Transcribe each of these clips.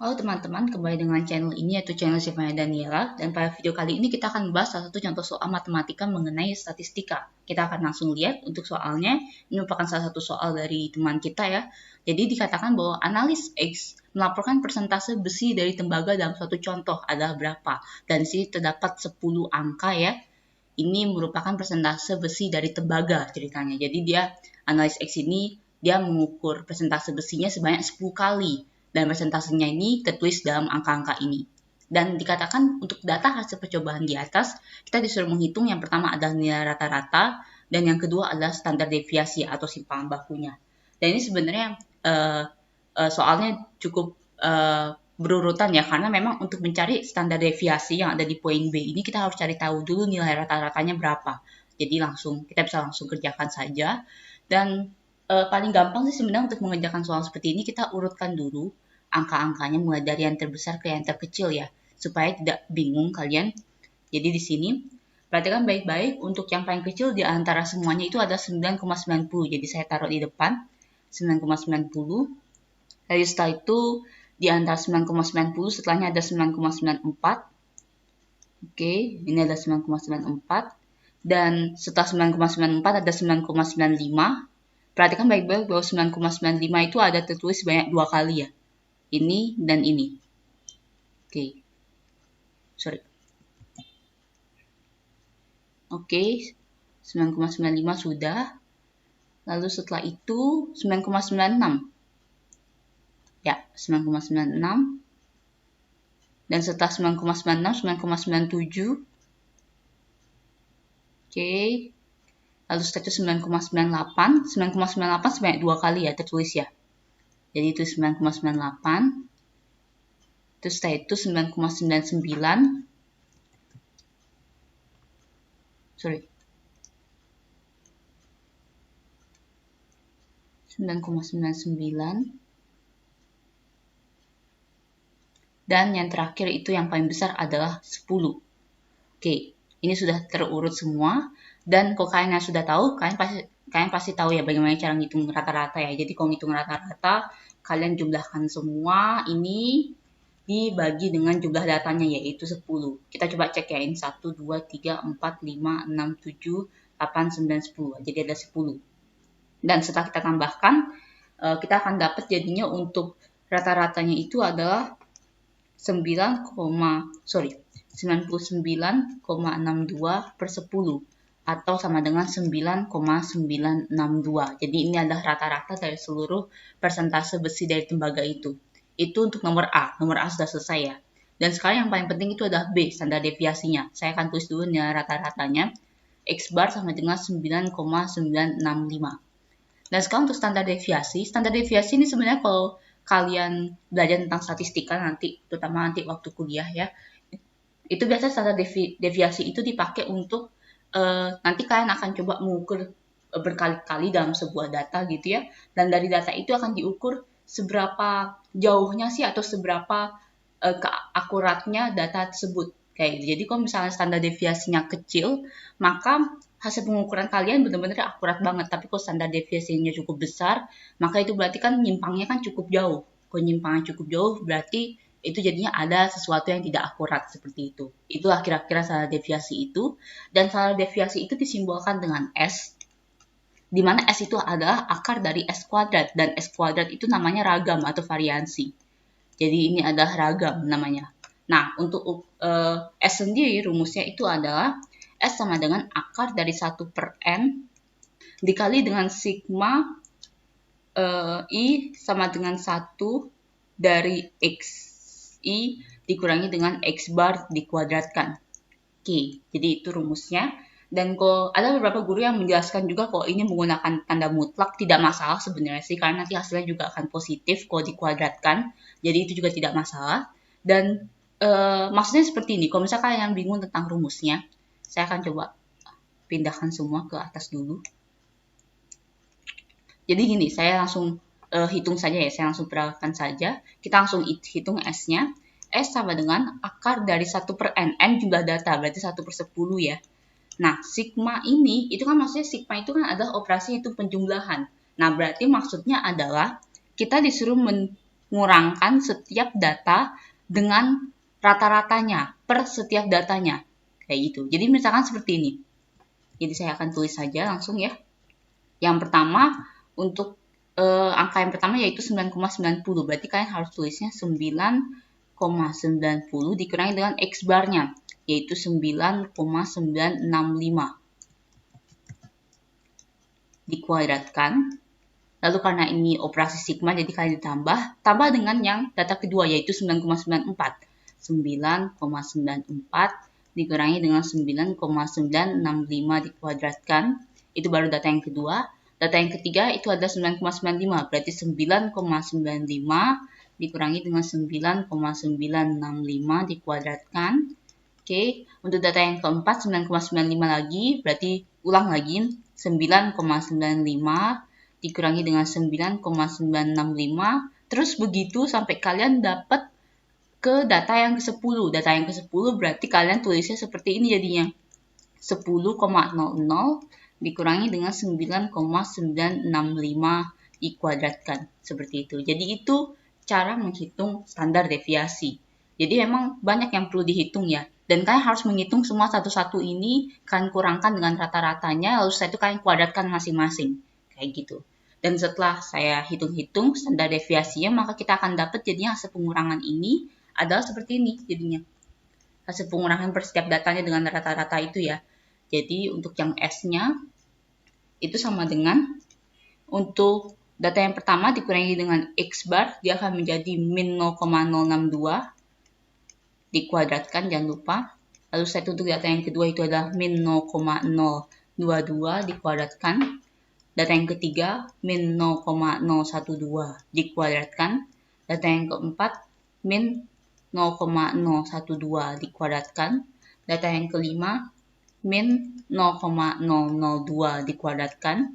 Halo teman-teman, kembali dengan channel ini yaitu channel Sivana Daniela, dan pada video kali ini kita akan membahas salah satu contoh soal matematika mengenai statistika. Kita akan langsung lihat untuk soalnya. Ini merupakan salah satu soal dari teman kita ya. Jadi dikatakan bahwa analis X melaporkan persentase besi dari tembaga dalam suatu contoh adalah berapa. Dan di sini terdapat 10 angka ya. Ini merupakan persentase besi dari tembaga ceritanya. Jadi analis X ini dia mengukur persentase besinya sebanyak 10 kali. Dan persentasenya ini tertulis dalam angka-angka ini. Dan dikatakan untuk data hasil percobaan di atas, kita disuruh menghitung yang pertama adalah nilai rata-rata, dan yang kedua adalah standar deviasi atau simpangan bakunya. Dan ini sebenarnya soalnya cukup berurutan ya, karena memang untuk mencari standar deviasi yang ada di poin B ini kita harus cari tahu dulu nilai rata-ratanya berapa. Jadi kita bisa langsung kerjakan saja. Dan paling gampang sih sebenarnya untuk mengerjakan soal seperti ini, kita urutkan dulu angka-angkanya mulai dari yang terbesar ke yang terkecil ya, supaya tidak bingung kalian. Jadi di sini perhatikan baik-baik, untuk yang paling kecil di antara semuanya itu ada 9,90. Jadi saya taruh di depan 9,90. Lalu setelah itu di antara 9,90 setelahnya ada 9,94. Oke, ini ada 9,94. Dan setelah 9,94 ada 9,95. Perhatikan baik-baik bahwa 9,95 itu ada tertulis banyak dua kali ya. Ini dan ini. Oke. Oke, 9,95 sudah. Lalu setelah itu 9,96. Ya, 9,96. Dan setelah 9,96, 9,97. Oke. Lalu setelah itu 9,98. 9,98 sebanyak dua kali ya tertulis ya. Jadi itu 9,98. Terus setelah itu 9,99. 9,99. Dan yang terakhir itu yang paling besar adalah 10. Oke, ini sudah terurut semua. Dan kalau kalian yang sudah tahu, kalian pasti tahu ya bagaimana cara ngitung rata-rata ya. Jadi kalau ngitung rata-rata, kalian jumlahkan semua ini dibagi dengan jumlah datanya yaitu 10. Kita coba cek ya, ini 1, 2, 3, 4, 5, 6, 7, 8, 9, 10. Jadi ada 10. Dan setelah kita tambahkan, kita akan dapat jadinya untuk rata-ratanya itu adalah 99,62 per 10 atau sama dengan 9,962. Jadi ini adalah rata-rata dari seluruh persentase besi dari tembaga itu. Itu untuk nomor A. Nomor A sudah selesai ya. Dan sekarang yang paling penting itu adalah B, standar deviasinya. Saya akan tulis dulu nilai rata-ratanya. X bar sama dengan 9,965. Dan sekarang untuk standar deviasi ini sebenarnya kalau kalian belajar tentang statistika nanti, terutama nanti waktu kuliah ya, itu biasanya standar deviasi itu dipakai untuk nanti kalian akan coba mengukur berkali-kali dalam sebuah data gitu ya, dan dari data itu akan diukur seberapa jauhnya sih atau seberapa akuratnya data tersebut kayak gitu. Jadi kalau misalnya standar deviasinya kecil, maka hasil pengukuran kalian benar-benar akurat banget. Tapi kalau standar deviasinya cukup besar, maka itu berarti kan nyimpangnya kan cukup jauh. Kalau nyimpangnya cukup jauh, berarti itu jadinya ada sesuatu yang tidak akurat seperti itu. Itulah kira-kira standar deviasi itu. Dan standar deviasi itu disimbolkan dengan S, di mana S itu adalah akar dari S kuadrat. Dan S kuadrat itu namanya ragam atau variansi. Jadi ini adalah ragam namanya. Nah, untuk S sendiri rumusnya itu adalah S sama dengan akar dari 1 per N dikali dengan sigma I sama dengan 1 dari XI dikurangi dengan X bar dikuadratkan. Oke, jadi itu rumusnya. Dan kalau ada beberapa guru yang menjelaskan juga kalau ini menggunakan tanda mutlak, tidak masalah sebenarnya sih, karena nanti hasilnya juga akan positif kalau dikuadratkan. Jadi itu juga tidak masalah. Dan maksudnya seperti ini, kalau misalnya kalian yang bingung tentang rumusnya, saya akan coba pindahkan semua ke atas dulu. Jadi gini, saya langsung hitung saja ya, saya langsung perhatikan saja. Kita langsung hitung S-nya. S sama dengan akar dari 1 per N. N jumlah data, berarti 1 per 10 ya. Nah, sigma ini, itu kan maksudnya sigma itu kan adalah operasi hitung penjumlahan. Nah, berarti maksudnya adalah kita disuruh ngurangkan setiap data dengan rata-ratanya per setiap datanya. Kayak gitu. Jadi misalkan seperti ini. Jadi saya akan tulis saja langsung ya. Yang pertama, untuk angka yang pertama yaitu 9,90. Berarti kalian harus tulisnya 9,90 dikurangi dengan X barnya, yaitu 9,965. Dikuadratkan. Lalu karena ini operasi sigma, jadi kalian tambah dengan yang data kedua, yaitu 9,94. 9,94 dikurangi dengan 9,965 dikuadratkan. Itu baru data yang kedua. Data yang ketiga itu ada 9,95. Berarti 9,95 dikurangi dengan 9,965 dikuadratkan. Oke, untuk data yang keempat 9,95 lagi. Berarti ulang lagi. 9,95 dikurangi dengan 9,965. Terus begitu sampai kalian dapat ke data yang ke-10. Data yang ke-10 berarti kalian tulisnya seperti ini jadinya. 10,00 dikurangi dengan 9,965 dikuadratkan. Seperti itu. Jadi itu cara menghitung standar deviasi. Jadi memang banyak yang perlu dihitung ya. Dan kalian harus menghitung semua satu-satu ini, kalian kurangkan dengan rata-ratanya, lalu setelah itu kalian kuadratkan masing-masing. Kayak gitu. Dan setelah saya hitung-hitung standar deviasinya, maka kita akan dapat jadinya hasil pengurangan ini adalah seperti ini jadinya. Hasil pengurangan per setiap datanya dengan rata-rata itu ya. Jadi untuk yang S-nya itu sama dengan untuk data yang pertama dikurangi dengan X bar, dia akan menjadi min 0,062 dikuadratkan, jangan lupa. Lalu setelah untuk data yang kedua itu adalah min 0,022 dikuadratkan. Data yang ketiga min 0,012 dikuadratkan. Data yang keempat min 0,012 dikuadratkan. Data yang kelima min 0,002 dikuadratkan.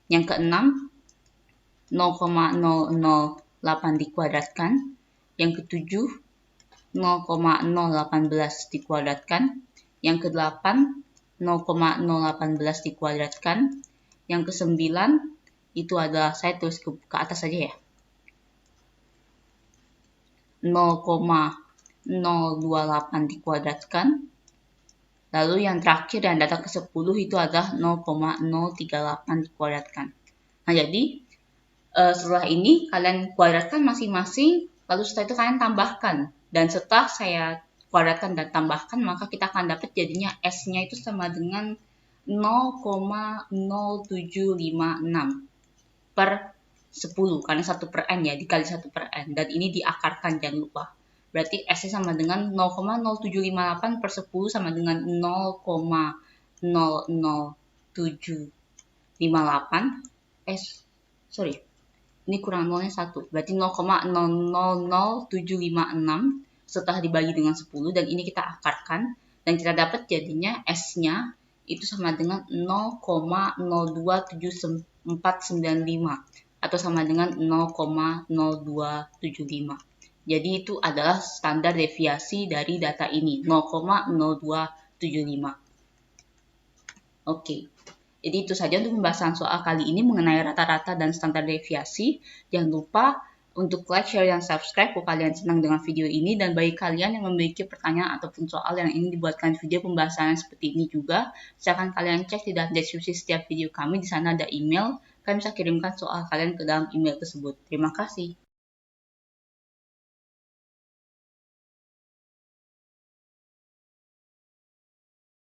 Yang keenam 0,008 dikuadratkan. Yang ketujuh 0,018 dikuadratkan. Yang kedelapan 0,018 dikuadratkan. Yang ke-9 itu adalah, saya tulis ke atas saja ya, 0,028 dikuadratkan. Lalu yang terakhir dan data ke-10 itu adalah 0,038 dikuadratkan. Nah jadi setelah ini kalian kuadratkan masing-masing, lalu setelah itu kalian tambahkan. Dan setelah saya kuadratkan dan tambahkan, maka kita akan dapat jadinya S-nya itu sama dengan 0,0756 per 10, karena 1 per N ya, dikali 1 per N. Dan ini diakarkan, jangan lupa. Berarti S-nya sama dengan 0,0758 per 10 sama dengan 0,00758. Ini kurang nolnya 1. Berarti 0,000756 setelah dibagi dengan 10. Dan ini kita akarkan. Dan kita dapat jadinya S-nya itu sama dengan 0,027495. Atau sama dengan 0,0275. Jadi itu adalah standar deviasi dari data ini, 0,0275. Oke. Jadi itu saja untuk pembahasan soal kali ini mengenai rata-rata dan standar deviasi. Jangan lupa untuk like, share, dan subscribe kalau kalian senang dengan video ini. Dan bagi kalian yang memiliki pertanyaan ataupun soal yang ingin dibuatkan video pembahasan seperti ini juga, silakan kalian cek di dalam deskripsi setiap video kami. Di sana ada email. Kalian bisa kirimkan soal kalian ke dalam email tersebut. Terima kasih.